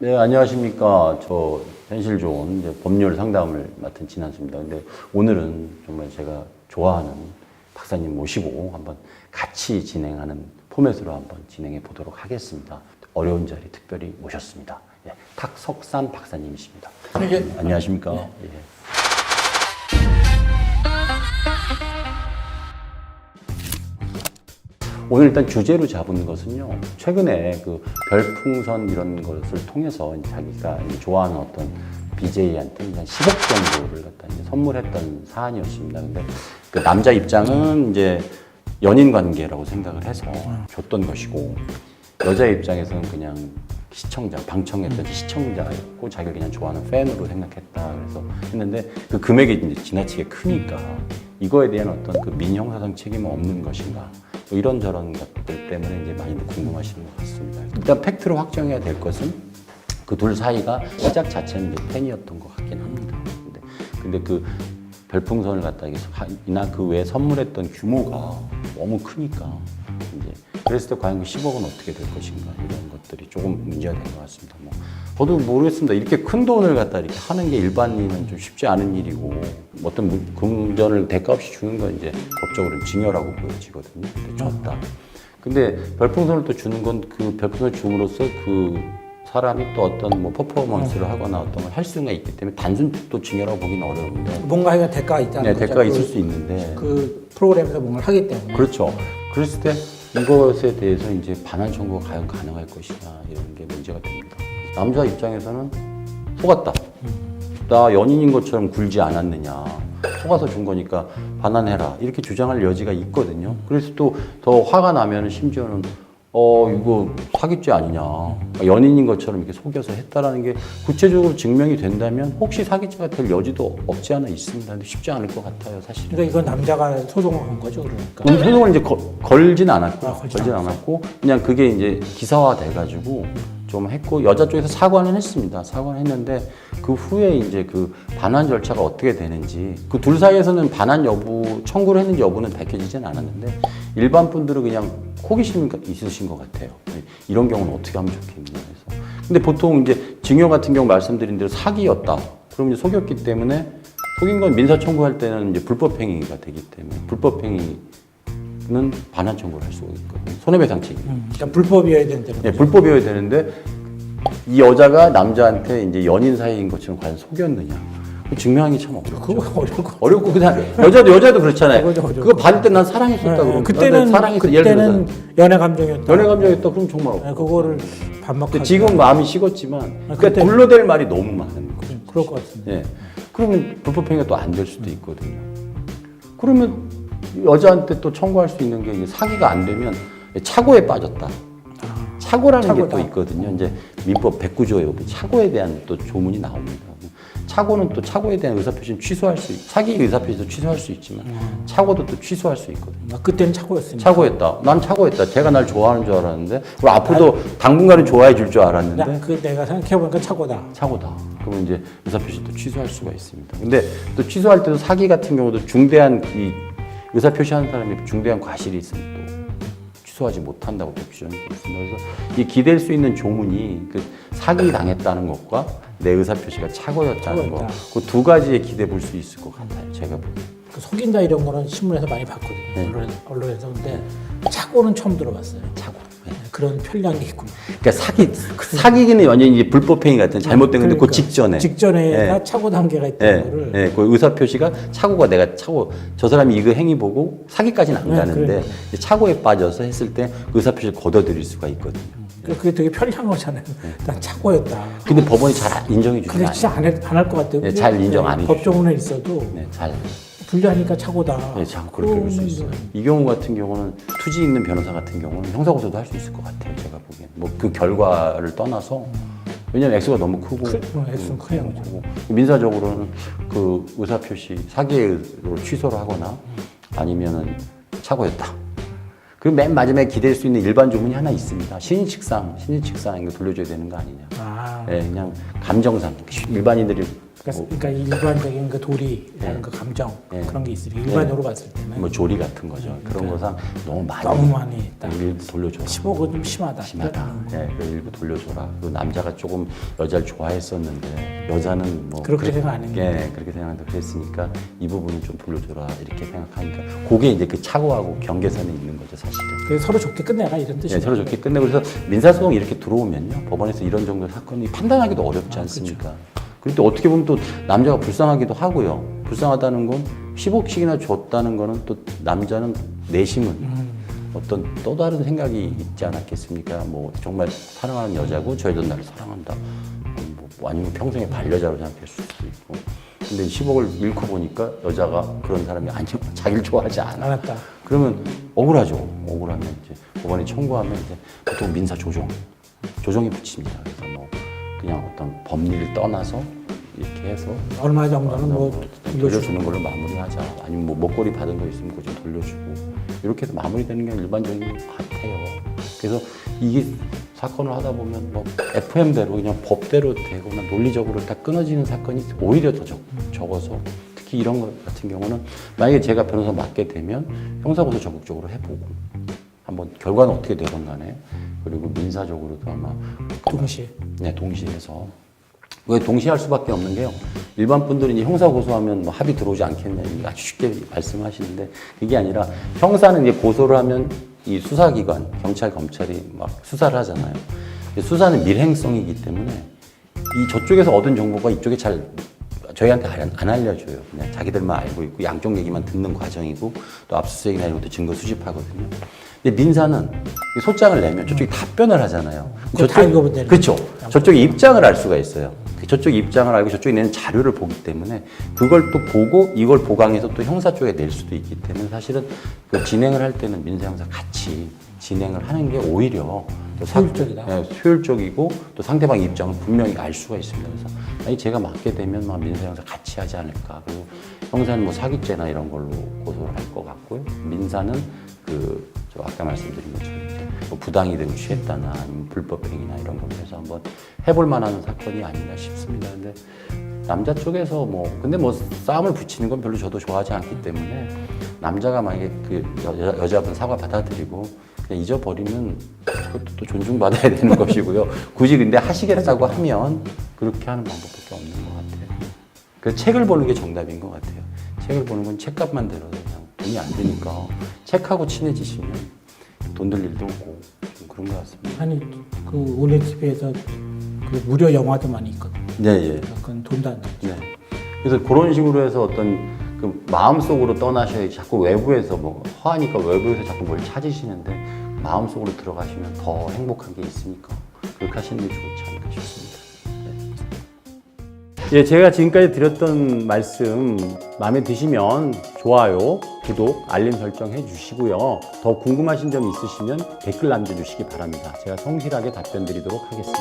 네, 안녕하십니까. 저 현실 좋은 이제 법률 상담을 맡은 진한수입니다. 근데 오늘은 정말 제가 좋아하는 박사님 모시고 한번 같이 진행하는 포맷으로 한번 진행해 보도록 하겠습니다. 어려운 자리 특별히 모셨습니다. 예, 탁석산 박사님이십니다. 네. 안녕하십니까. 네. 예. 오늘 일단 주제로 잡은 것은요, 최근에 그 별풍선 이런 것을 통해서 자기가 좋아하는 어떤 BJ한테 한 10억 정도를 갖다 이제 선물했던 사안이었습니다. 근데 그 남자 입장은 이제 연인 관계라고 생각을 해서 줬던 것이고, 여자 입장에서는 그냥 시청자, 방청했던 시청자였고, 자기가 그냥 좋아하는 팬으로 생각했다. 그래서 했는데 그 금액이 이제 지나치게 크니까 이거에 대한 어떤 그 민형사상 책임은 없는 것인가. 뭐 이런저런 것들 때문에 이제 많이들 궁금하시는 것 같습니다. 일단 팩트로 확정해야 될 것은 그 둘 사이가 시작 자체는 이제 팬이었던 것 같긴 합니다. 근데 그 별풍선을 갖다 이나 그 외에 선물했던 규모가 너무 크니까 이제 그랬을 때 과연 그 10억은 어떻게 될 것인가 이런 것들이 조금 문제가 된 것 같습니다. 뭐 저도 모르겠습니다. 이렇게 큰 돈을 갖다 이렇게 하는 게 일반인은 좀 쉽지 않은 일이고 어떤 금전을 대가 없이 주는 건 이제 법적으로는 징여라고 보여지거든요. 근데 줬다. 근데 별풍선을 또 주는 건 그 별풍선을 줌으로써 그 사람이 또 어떤 뭐 퍼포먼스를 하거나 어떤 걸 할 수가 있기 때문에 단순 또 징여라고 보기는 어려운데 뭔가 대가가 있다는 네, 거죠. 대가가 있을 수 있는데 그 프로그램에서 뭔가를 하기 때문에. 그렇죠. 그랬을 때 이것에 대해서 이제 반환 청구가 과연 가능할 것이냐 이런 게 문제가 됩니다. 남자 입장에서는 속았다. 나 연인인 것처럼 굴지 않았느냐. 속아서 준 거니까 반환해라. 이렇게 주장할 여지가 있거든요. 그래서 또 더 화가 나면 심지어는 이거 사기죄 아니냐. 연인인 것처럼 이렇게 속여서 했다라는 게 구체적으로 증명이 된다면 혹시 사기죄가 될 여지도 없지 않아 있습니다. 근데 쉽지 않을 것 같아요, 사실은. 그러니까 이건 남자가 소송을 한 거죠, 그러니까. 소송을 이제 걸진 않았고, 걸진 않았고, 그냥 그게 이제 기사화 돼가지고 좀 했고, 여자 쪽에서 사과는 했습니다. 사과는 했는데, 그 후에 이제 그 반환 절차가 어떻게 되는지, 그 둘 사이에서는 반환 여부, 청구를 했는지 여부는 밝혀지진 않았는데, 일반 분들은 그냥 호기심이 있으신 것 같아요. 이런 경우는 어떻게 하면 좋겠냐 해서. 근데 보통 이제 징역 같은 경우 말씀드린 대로 사기였다. 그럼 이제 속였기 때문에 속인 건 민사 청구할 때는 이제 불법행위가 되기 때문에 불법행위는 반환 청구를 할 수가 있거든요. 손해배상 책임. 그러니까 불법이어야 된다는 네, 거죠. 불법이어야 되는데 이 여자가 남자한테 이제 연인 사이인 것처럼 과연 속였느냐. 증명하기 참 어렵죠. 그거 어려울 것 어렵고 그냥 여자도 그렇잖아요. 어렵고. 그거 받을 때 난 사랑했었다 그러면 그때는 사랑했어. 예를 그때는 들어서 연애 감정이었다. 연애 감정이었다 그럼 정말 없고. 그거를 반박하지. 근데 지금 마음이 식었지만 그러니까 그때- 둘러댈 말이 너무 많은 거죠. 그럴 것 같습니다. 예. 그러면 불법행위가 또 안 될 수도 있거든요. 그러면 여자한테 또 청구할 수 있는 게 이게 사기가 안 되면 착오에 빠졌다. 착오라는 게 착오다. 또 있거든요. 이제 민법 109조에 착오에 대한 또 조문이 나옵니다. 착오는 또 착오에 대한 의사표시는 취소할 수 사기 의사표시도 취소할 수 있지만 착오도 또 취소할 수 있거든요. 그때는 착오였으니까. 착오했다. 난 착오했다. 제가 날 좋아하는 줄 알았는데 그리고 앞으로도 당분간은 좋아해 줄 줄 알았는데 내가 생각해보니까 착오다. 착오다. 그러면 이제 의사표시도 취소할 수가 있습니다. 근데 또 취소할 때도 사기 같은 경우도 중대한 이 의사표시하는 사람이 중대한 과실이 있으면 또 취소하지 못한다고 또 규정이 되어 있습니다. 그래서 이 기댈 수 있는 조문이 그 사기 당했다는 것과 내 의사표시가 착오였다는 것, 그 두 가지에 기대 볼 수 있을 것 같아요. 제가 보기엔. 그 속인다 이런 거는 신문에서 많이 봤거든요. 네. 언론에서. 근데 착오는 처음 들어봤어요. 착오. 네. 그런 편리한 게 있군요. 그러니까 사기기는 완전히 이제 불법행위 같은 잘못된 건데 그 직전에. 직전에 착오 단계가 있다는 거를. 네, 그 의사표시가 착오가 내가 저 사람이 이거 행위 보고 사기까지는 안 가는데 그래. 이제 착오에 빠져서 했을 때 그 의사표시를 걷어들일 수가 있거든요. 그게 되게 편리한 거잖아요. 난 착오였다. 근데 법원이 잘 인정해 주지 근데 않아요. 진짜 안 할 것 같아요. 네, 잘 인정 안 해주죠. 법조문에 있어도 네, 잘. 불리하니까 착오다. 네, 참 그렇게 볼 수 있어요. 이 경우 같은 경우는 투지 있는 변호사 같은 경우는 형사고소도 할 수 있을 것 같아요. 제가 보기엔. 뭐 그 결과를 떠나서 왜냐면 액수가 너무 크고 액수는 크네요. 그죠. 민사적으로는 그 의사표시 사기로 취소를 하거나 아니면은 착오였다. 그리고 맨 마지막에 기댈 수 있는 일반 조문이 하나 있습니다. 신인칙상 이거 돌려줘야 되는 거 아니냐. 네, 그냥 감정상 일반인들이 그러니까 일반적인 그 도리라는 네. 그 감정 네. 그런 게 있으니 일반적으로 봤을 때는 뭐 조리 같은 거죠. 그런 거상 너무 많이 했다. 일부 돌려줘라. 15가 좀 심하다. 심하다. 예, 그 일부 돌려줘라. 그 남자가 조금 여자를 좋아했었는데 여자는 뭐 그렇게 생각 안 했는데. 예, 그렇게 생각한다 그랬으니까 이 부분은 좀 돌려줘라 이렇게 생각하니까 그게 이제 그 착오하고 경계선에 있는 거죠 사실은. 그래서 서로 좋게 끝내라 이런 뜻이죠. 예, 서로 좋게 끝내고 그래서 민사소송 이렇게 들어오면요 법원에서 이런 정도 사건이 판단하기도 어렵지 않습니까? 그리고 또 어떻게 보면 또 남자가 불쌍하기도 하고요. 불쌍하다는 건 10억씩이나 줬다는 거는 또 남자는 내심은 어떤 또 다른 생각이 있지 않았겠습니까? 뭐 정말 사랑하는 여자고 저 여자는 나를 사랑한다. 뭐 아니면 평생의 반려자로 생각할 수도 있고. 근데 10억을 잃고 보니까 여자가 그런 사람이 아니고 자기를 좋아하지 않아. 알았다. 그러면 억울하죠. 억울하면 이제 법원에 청구하면 이제 보통 민사 조정이 붙입니다. 그래서 뭐 그냥 어떤 법리를 떠나서 이렇게 해서 얼마 정도는 뭐 돌려주는 걸로 마무리하자. 아니면 뭐 먹거리 받은 거 있으면 그거 좀 돌려주고 이렇게 해서 마무리되는 게 일반적인 것 같아요. 그래서 이게 사건을 하다 보면 뭐 FM대로 그냥 법대로 되거나 논리적으로 다 끊어지는 사건이 오히려 더 적어서 특히 이런 것 같은 경우는 만약에 제가 변호사 맡게 되면 형사고소 적극적으로 해보고 한번 결과는 어떻게 되건 간에 그리고 민사적으로도 아마 동시에. 네, 동시에 해서. 왜 동시에 할 수밖에 없는 게요. 일반 분들이 이제 형사 고소하면 뭐 합의 들어오지 않겠냐, 아주 쉽게 말씀하시는데, 그게 아니라 형사는 이제 고소를 하면 이 수사기관, 경찰, 검찰이 막 수사를 하잖아요. 수사는 밀행성이기 때문에 이 저쪽에서 얻은 정보가 이쪽에 잘 저희한테 안 알려줘요. 그냥 자기들만 알고 있고 양쪽 얘기만 듣는 과정이고 또 압수수색이나 이런 것도 증거 수집하거든요. 근데 민사는 소장을 내면 저쪽이 답변을 하잖아요. 그거 다 읽어보면 되는 그렇죠. 거죠. 저쪽의 입장을 알 수가 있어요. 저쪽 입장을 알고 저쪽이 내는 자료를 보기 때문에 그걸 또 보고 이걸 보강해서 또 형사 쪽에 낼 수도 있기 때문에 사실은 그 진행을 할 때는 민사 형사 같이 진행을 하는 게 오히려 또 효율적이다. 네, 효율적이고 또 상대방 입장을 분명히 알 수가 있습니다. 그래서 아니 제가 맡게 되면 막 민사 형사 같이 하지 않을까. 그리고 형사는 뭐 사기죄나 이런 걸로 고소를 할 것 같고요. 민사는 저 아까 말씀드린 것처럼 이제 뭐 부당이득을 취했다나 아니면 불법행위나 이런 걸로 해서 한번 해볼 만한 사건이 아닌가 싶습니다. 근데 남자 쪽에서 근데 싸움을 붙이는 건 별로 저도 좋아하지 않기 때문에 남자가 만약에 그 여자분 사과 받아들이고 그냥 잊어버리면 그것도 또 존중받아야 되는 것이고요. 굳이 근데 하시겠다고 하면 그렇게 하는 방법밖에 없는 것 같아요. 그 책을 보는 게 정답인 것 같아요. 책을 보는 건 책값만 들어도 그냥 돈이 안 드니까 책하고 친해지시면 돈 들 일도 없고 좀 그런 것 같습니다. 아니 그 ONTV에서 그 무료 영화도 많이 있거든요. 네, 예. 그건 돈도 안 들죠. 네. 그래서 그런 식으로 해서 어떤 그 마음속으로 떠나셔야지 자꾸 외부에서 허하니까 외부에서 자꾸 뭘 찾으시는데 마음속으로 들어가시면 더 행복한 게 있으니까 그렇게 하시는 게 좋지 않을까 싶습니다. 예, 제가 지금까지 드렸던 말씀 마음에 드시면 좋아요, 구독, 알림 설정 해주시고요. 더 궁금하신 점 있으시면 댓글 남겨주시기 바랍니다. 제가 성실하게 답변 드리도록 하겠습니다.